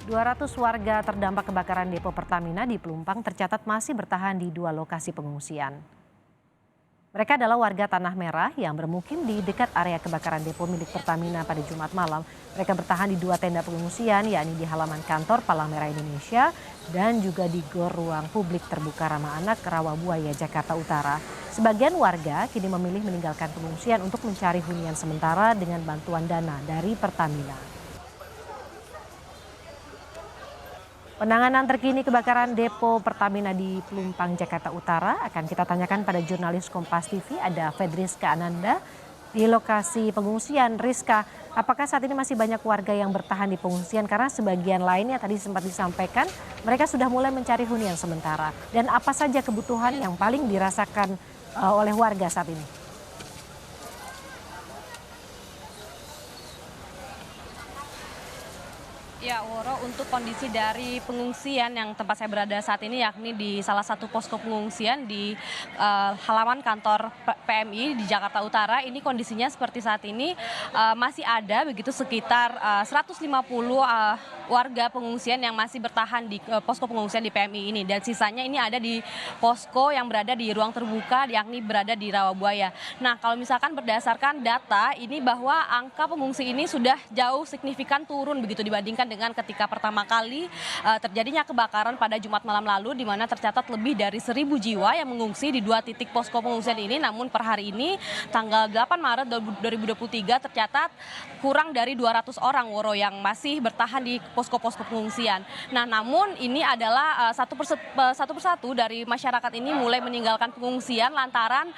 200 warga terdampak kebakaran depo Pertamina di Pelumpang tercatat masih bertahan di 2 lokasi pengungsian. Mereka adalah warga Tanah Merah yang bermukim di dekat area kebakaran depo milik Pertamina pada Jumat malam. Mereka bertahan di 2 tenda pengungsian, yakni di halaman kantor Palang Merah Indonesia dan juga di Gor Ruang Publik Terbuka Ramah Anak Rawabuaya, Jakarta Utara. Sebagian warga kini memilih meninggalkan pengungsian untuk mencari hunian sementara dengan bantuan dana dari Pertamina. Penanganan terkini kebakaran depo Pertamina di Pelumpang, Jakarta Utara akan kita tanyakan pada jurnalis Kompas TV, ada Fedriska Ananda di lokasi pengungsian. Rizka, apakah saat ini masih banyak warga yang bertahan di pengungsian? Karena sebagian lainnya tadi sempat disampaikan mereka sudah mulai mencari hunian sementara. Dan apa saja kebutuhan yang paling dirasakan oleh warga saat ini? Ya, Woro, untuk kondisi dari pengungsian yang tempat saya berada saat ini, yakni di salah satu posko pengungsian di halaman kantor PMI di Jakarta Utara, ini kondisinya seperti saat ini masih ada begitu sekitar 150 warga pengungsian yang masih bertahan di posko pengungsian di PMI ini, dan sisanya ini ada di posko yang berada di ruang terbuka, yakni berada di Rawabuaya. Nah, kalau misalkan berdasarkan data ini bahwa angka pengungsi ini sudah jauh signifikan turun begitu dibandingkan dengan ketika pertama kali terjadinya kebakaran pada Jumat malam lalu, di mana tercatat lebih dari 1.000 jiwa yang mengungsi di 2 titik posko pengungsian ini. Namun per hari ini tanggal 8 Maret 2023 tercatat kurang dari 200 orang, Woro, yang masih bertahan di posko-posko pengungsian. Nah, namun ini adalah satu persatu dari masyarakat ini mulai meninggalkan pengungsian lantaran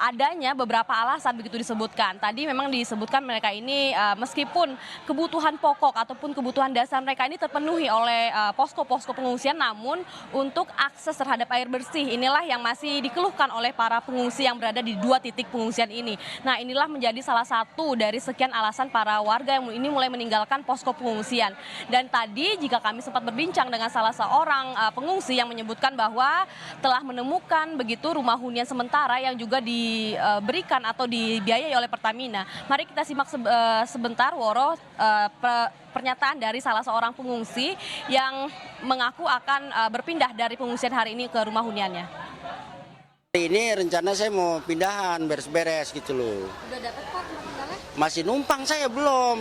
adanya beberapa alasan begitu disebutkan. Tadi memang disebutkan mereka ini meskipun kebutuhan pokok ataupun kebutuhan dasar mereka ini terpenuhi oleh posko-posko pengungsian, namun untuk akses terhadap air bersih inilah yang masih dikeluhkan oleh para pengungsi yang berada di 2 titik pengungsian ini. Nah, inilah menjadi salah satu dari sekian alasan para warga yang ini mulai meninggalkan posko pengungsian. Dan tadi jika kami sempat berbincang dengan salah seorang pengungsi yang menyebutkan bahwa telah menemukan begitu rumah hunian sementara yang juga diberikan atau dibiayai oleh Pertamina. Mari kita simak sebentar, Woro, pernyataan dari salah seorang pengungsi yang mengaku akan berpindah dari pengungsian hari ini ke rumah huniannya. Ini rencana saya mau pindahan, beres-beres gitu loh. Udah dapat Pak tempat tinggalnya? Masih numpang saya belum.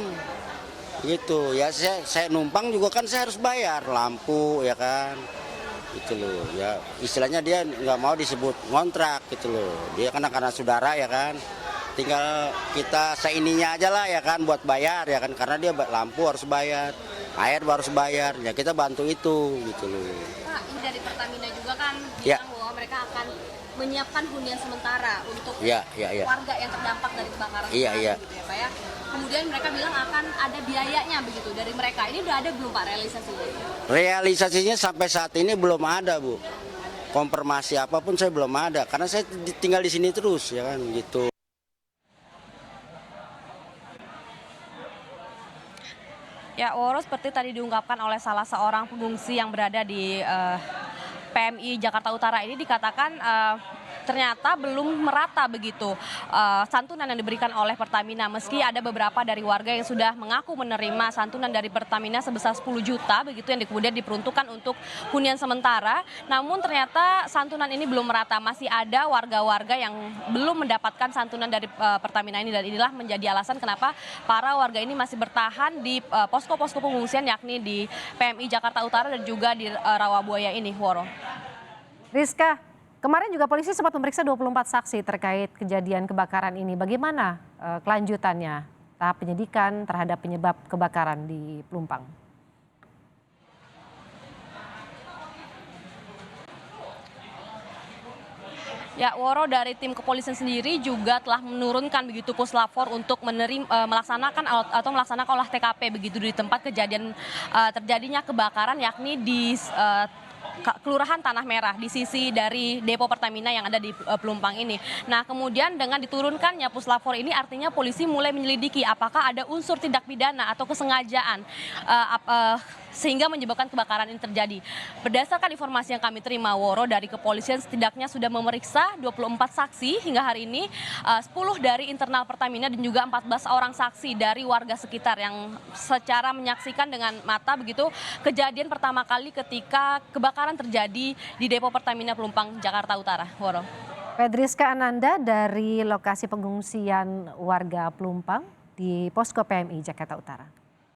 Gitu ya, saya numpang juga kan saya harus bayar lampu ya kan. Gitu loh. Ya istilahnya dia nggak mau disebut ngontrak gitu loh. Dia karena saudara ya kan. Tinggal kita seininya aja lah ya kan buat bayar ya kan, karena dia lampu harus bayar, air harus bayar, ya kita bantu itu gitu loh. Pak, ini dari Pertamina juga kan Ya. bilang bahwa mereka akan menyiapkan hunian sementara untuk Ya. warga yang terdampak dari kebakaran Iya. gitu ya Pak ya. Kemudian mereka bilang akan ada biayanya begitu dari mereka. Ini udah ada belum Pak realisasinya? Realisasinya sampai saat ini belum ada, Bu. Konfirmasi apapun saya belum ada, karena saya tinggal di sini terus ya kan gitu. Ya, Woro, seperti tadi diungkapkan oleh salah seorang pengungsi yang berada di PMI Jakarta Utara ini, dikatakan ternyata belum merata begitu santunan yang diberikan oleh Pertamina, meski ada beberapa dari warga yang sudah mengaku menerima santunan dari Pertamina sebesar 10 juta begitu yang kemudian diperuntukkan untuk hunian sementara. Namun ternyata santunan ini belum merata, masih ada warga-warga yang belum mendapatkan santunan dari Pertamina ini, dan inilah menjadi alasan kenapa para warga ini masih bertahan di posko-posko pengungsian, yakni di PMI Jakarta Utara dan juga di Rawabuaya ini, Woro. Rizka, kemarin juga polisi sempat memeriksa 24 saksi terkait kejadian kebakaran ini. Bagaimana kelanjutannya, tahap penyidikan terhadap penyebab kebakaran di Pelumpang? Ya, Woro, dari tim kepolisian sendiri juga telah menurunkan begitu puslapor untuk melaksanakan olah TKP begitu di tempat kejadian terjadinya kebakaran, yakni di Kelurahan Tanah Merah di sisi dari depo Pertamina yang ada di Pelumpang ini. Nah, kemudian dengan diturunkannya puslapor ini artinya polisi mulai menyelidiki apakah ada unsur tindak pidana atau kesengajaan sehingga menyebabkan kebakaran ini terjadi. Berdasarkan informasi yang kami terima, Woro, dari kepolisian setidaknya sudah memeriksa 24 saksi hingga hari ini, 10 dari internal Pertamina dan juga 14 orang saksi dari warga sekitar yang secara menyaksikan dengan mata begitu kejadian pertama kali ketika kebakaran terjadi di depo Pertamina Pelumpang, Jakarta Utara. Woro. Pedriska Ananda dari lokasi pengungsian warga Pelumpang di Posko PMI Jakarta Utara.